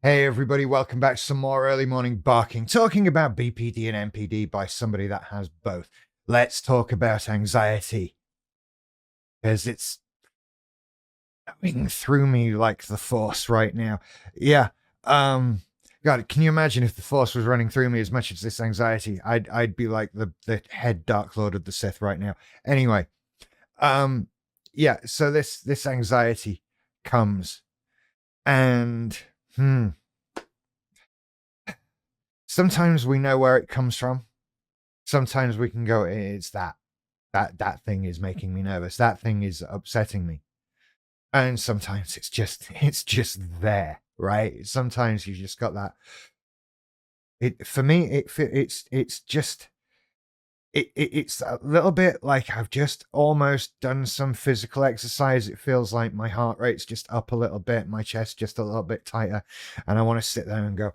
Hey everybody, welcome back to some more early morning barking, talking about BPD and NPD by somebody that has both. Let's talk about anxiety, because it's going through me like the Force right now. Yeah, God, can you imagine if the Force was running through me as much as this anxiety? I'd be like the head Dark Lord of the Sith right now. Anyway, yeah, so this anxiety comes, and sometimes we know where it comes from. Sometimes we can go, it's that thing is making me nervous. That thing is upsetting me. And sometimes it's just there, right? Sometimes you just got that. For me, it's just it's a little bit like I've just almost done some physical exercise. It feels like my heart rate's just up a little bit, my chest just a little bit tighter, and I want to sit there and go,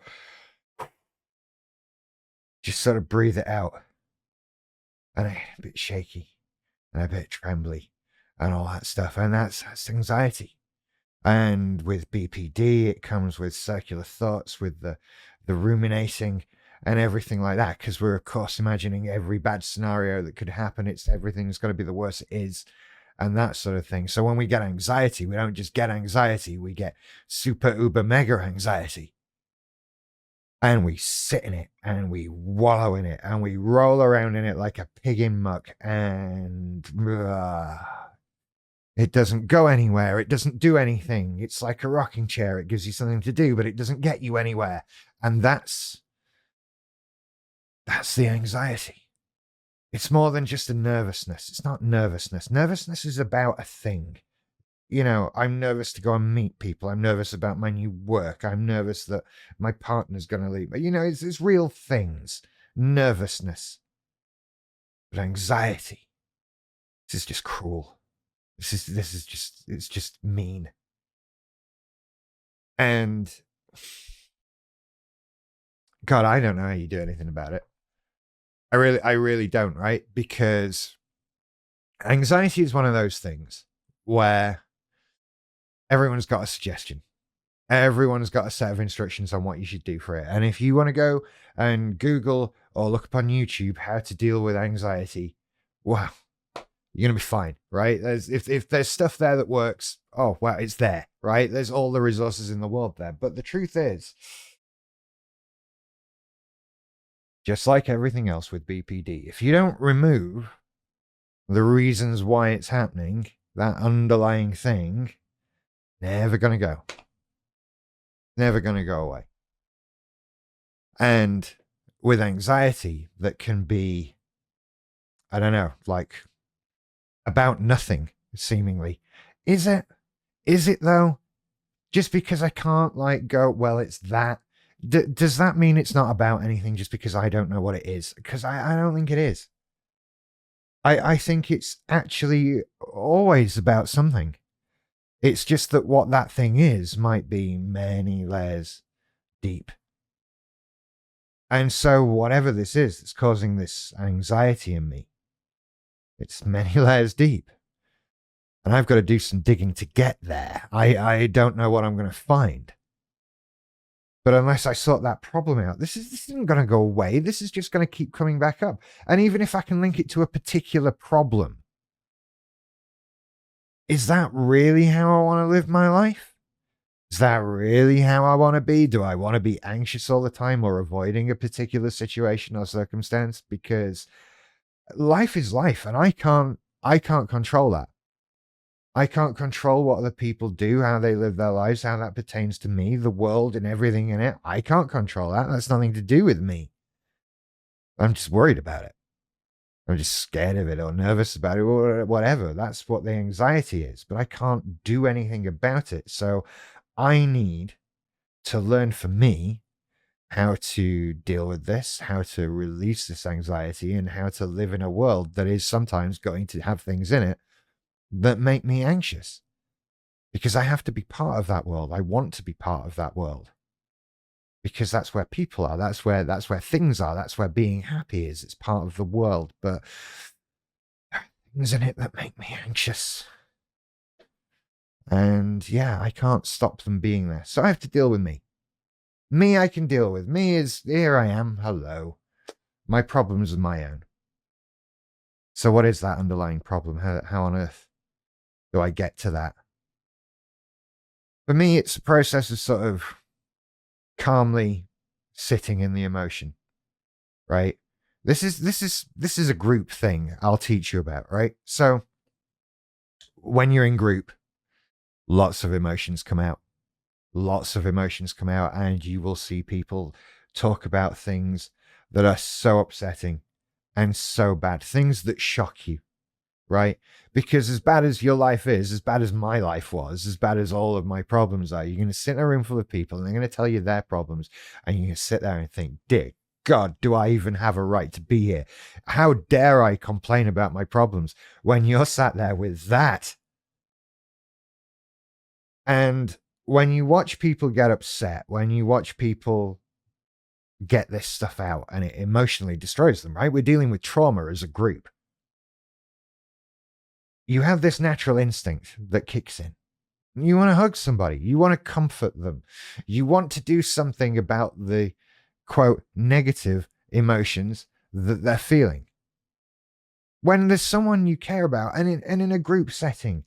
just sort of breathe it out. And I'm a bit shaky and a bit trembly and all that stuff. And that's anxiety. And with BPD, it comes with circular thoughts, with the ruminating and everything like that, because we're, of course, imagining every bad scenario that could happen. Everything's got to be the worst it is, and that sort of thing. So when we get anxiety, we don't just get anxiety, we get super, uber, mega anxiety. And we sit in it, and we wallow in it, and we roll around in it like a pig in muck, and it doesn't go anywhere. It doesn't do anything. It's like a rocking chair. It gives you something to do, but it doesn't get you anywhere. And that's the anxiety. It's more than just a nervousness. It's not nervousness. Nervousness is about a thing. You know, I'm nervous to go and meet people. I'm nervous about my new work. I'm nervous that my partner's going to leave. But, you know, it's real things. Nervousness. But anxiety. This is just cruel. This is just, it's just mean. And God, I don't know how you do anything about it. I really don't, right? Because anxiety is one of those things where everyone's got a suggestion. Everyone's got a set of instructions on what you should do for it. And if you want to go and Google or look up on YouTube how to deal with anxiety, well, you're going to be fine, right? If there's stuff there that works, oh, well, it's there, right? There's all the resources in the world there. But the truth is, just like everything else with BPD, if you don't remove the reasons why it's happening, that underlying thing, never going to go. Never going to go away. And with anxiety that can be, I don't know, like about nothing, seemingly. Is it though? Just because I can't like go, well, it's that. Does that mean it's not about anything just because I don't know what it is? Because I don't think it is. I think it's actually always about something. It's just that what that thing is might be many layers deep. And so whatever this is that's causing this anxiety in me, it's many layers deep. And I've got to do some digging to get there. I don't know what I'm going to find. But unless I sort that problem out, this isn't going to go away. This is just going to keep coming back up. And even if I can link it to a particular problem, is that really how I want to live my life? Is that really how I want to be? Do I want to be anxious all the time or avoiding a particular situation or circumstance? Because life is life, and I can't control that. I can't control what other people do, how they live their lives, how that pertains to me, the world, and everything in it. I can't control that. That's nothing to do with me. I'm just worried about it. I'm just scared of it or nervous about it or whatever. That's what the anxiety is. But I can't do anything about it. So I need to learn for me how to deal with this, how to release this anxiety, and how to live in a world that is sometimes going to have things in it that make me anxious, because I have to be part of that world. I want to be part of that world because that's where people are. That's where things are. That's where being happy is. It's part of the world, but there are things in it that make me anxious. And yeah, I can't stop them being there. So I have to deal with me. Me, I can deal with. Me is, here I am. Hello. My problems are my own. So what is that underlying problem? How on earth do I get to that? For me, it's a process of sort of calmly sitting in the emotion, right? This is a group thing I'll teach you about, right? So when you're in group, lots of emotions come out. Lots of emotions come out, and you will see people talk about things that are so upsetting and so bad, things that shock you, right? Because as bad as your life is, as bad as my life was, as bad as all of my problems are, you're going to sit in a room full of people and they're going to tell you their problems, and you're going to sit there and think, dear God, do I even have a right to be here? How dare I complain about my problems when you're sat there with that? And when you watch people get upset, when you watch people get this stuff out and it emotionally destroys them, right? We're dealing with trauma as a group. You have this natural instinct that kicks in. You want to hug somebody. You want to comfort them. You want to do something about the, quote, negative emotions that they're feeling. When there's someone you care about, and in a group setting,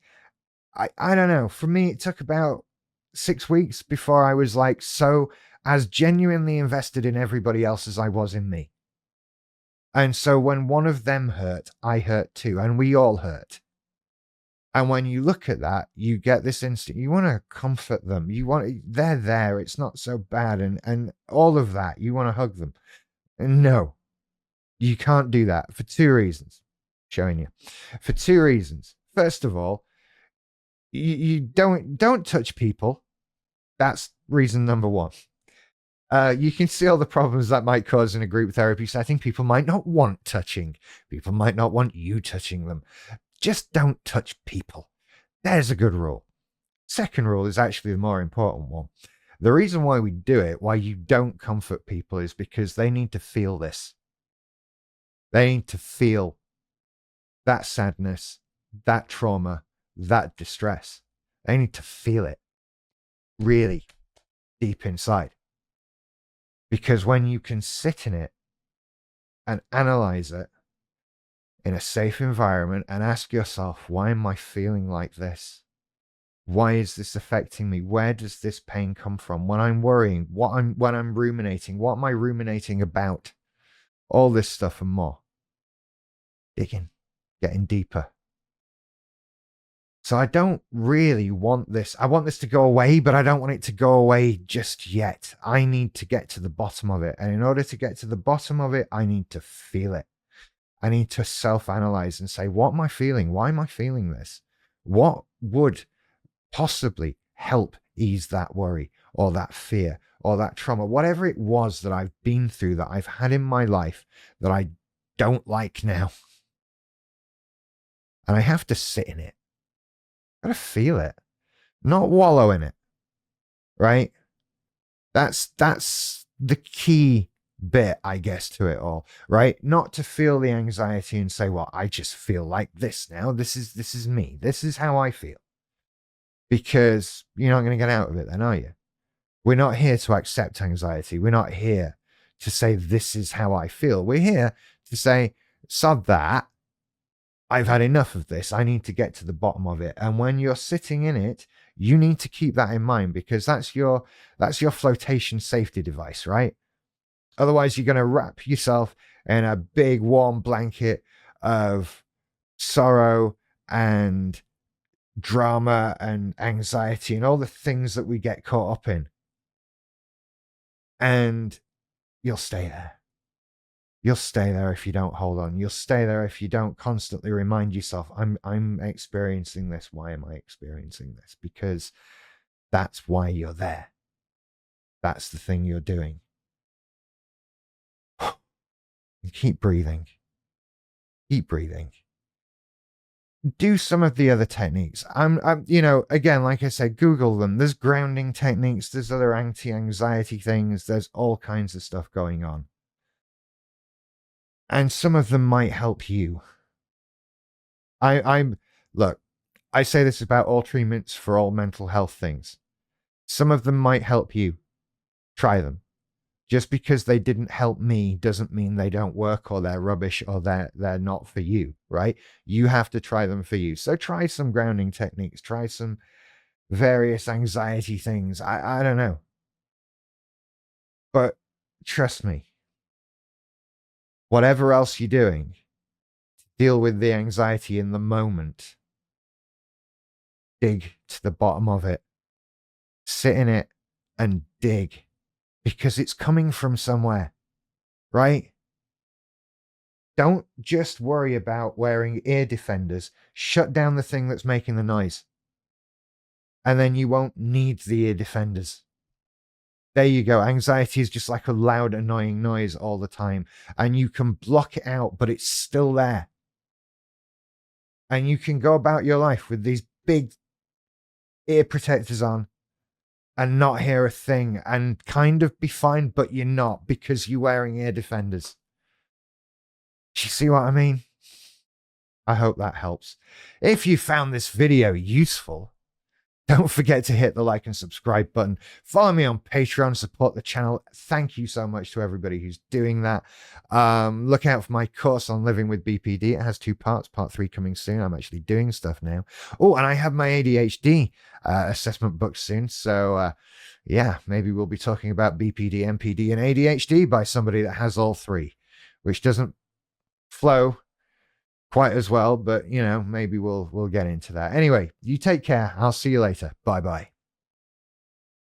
I don't know. For me, it took about 6 weeks before I was like so as genuinely invested in everybody else as I was in me. And so when one of them hurt, I hurt too, and we all hurt. And when you look at that, you get this instinct. You want to comfort them. They're there. It's not so bad. And all of that. You want to hug them. And no, you can't do that for two reasons. Showing you. For two reasons. First of all, you don't touch people. That's reason number one. You can see all the problems that might cause in a group therapy setting. People might not want touching. People might not want you touching them. Just don't touch people. There's a good rule. Second rule is actually the more important one. The reason why we do it, why you don't comfort people, is because they need to feel this. They need to feel that sadness, that trauma, that distress. They need to feel it really deep inside. Because when you can sit in it and analyze it in a safe environment and ask yourself, why am I feeling like this? Why is this affecting me? Where does this pain come from? When I'm worrying, when I'm ruminating, what am I ruminating about? All this stuff and more. Digging, getting deeper. So I don't really want this. I want this to go away, but I don't want it to go away just yet. I need to get to the bottom of it. And in order to get to the bottom of it, I need to feel it. I need to self-analyze and say, what am I feeling? Why am I feeling this? What would possibly help ease that worry or that fear or that trauma, whatever it was that I've been through, that I've had in my life that I don't like now? And I have to sit in it. I gotta feel it, not wallow in it, right? That's the key bit, I guess, to it all, right? Not to feel the anxiety and say, well, I just feel like this now. This is me. This is how I feel. Because you're not going to get out of it then, are you? We're not here to accept anxiety. We're not here to say, this is how I feel. We're here to say, sod that. I've had enough of this. I need to get to the bottom of it. And when you're sitting in it, you need to keep that in mind, because that's your flotation safety device, right? Otherwise, you're going to wrap yourself in a big warm blanket of sorrow and drama and anxiety and all the things that we get caught up in. And you'll stay there. You'll stay there if you don't hold on. You'll stay there if you don't constantly remind yourself, I'm experiencing this. Why am I experiencing this? Because that's why you're there. That's the thing you're doing. And keep breathing. Keep breathing. Do some of the other techniques. I'm again, like I said, Google them. There's grounding techniques. There's other anti-anxiety things. There's all kinds of stuff going on. And some of them might help you. Look, I say this about all treatments for all mental health things. Some of them might help you. Try them. Just because they didn't help me doesn't mean they don't work or they're rubbish or they're not for you, right? You have to try them for you. So try some grounding techniques, try some various anxiety things. I don't know. But trust me, whatever else you're doing, deal with the anxiety in the moment. Dig to the bottom of it. Sit in it and dig, because it's coming from somewhere, right? Don't just worry about wearing ear defenders. Shut down the thing that's making the noise. And then you won't need the ear defenders. There you go. Anxiety is just like a loud, annoying noise all the time. And you can block it out, but it's still there. And you can go about your life with these big ear protectors on and not hear a thing and kind of be fine, but you're not, because you're wearing ear defenders. Do you see what I mean? I hope that helps. If you found this video useful, don't forget to hit the like and subscribe button. Follow me on Patreon, support the channel. Thank you so much to everybody who's doing that. Look out for my course on living with BPD. It has 2 parts. Part 3 coming soon. I'm actually doing stuff now. Oh, and I have my ADHD assessment booked soon. So, yeah, maybe we'll be talking about BPD, MPD, and ADHD by somebody that has all 3, which doesn't flow quite as well, but maybe we'll get into that. Anyway, you take care. I'll see you later. Bye bye.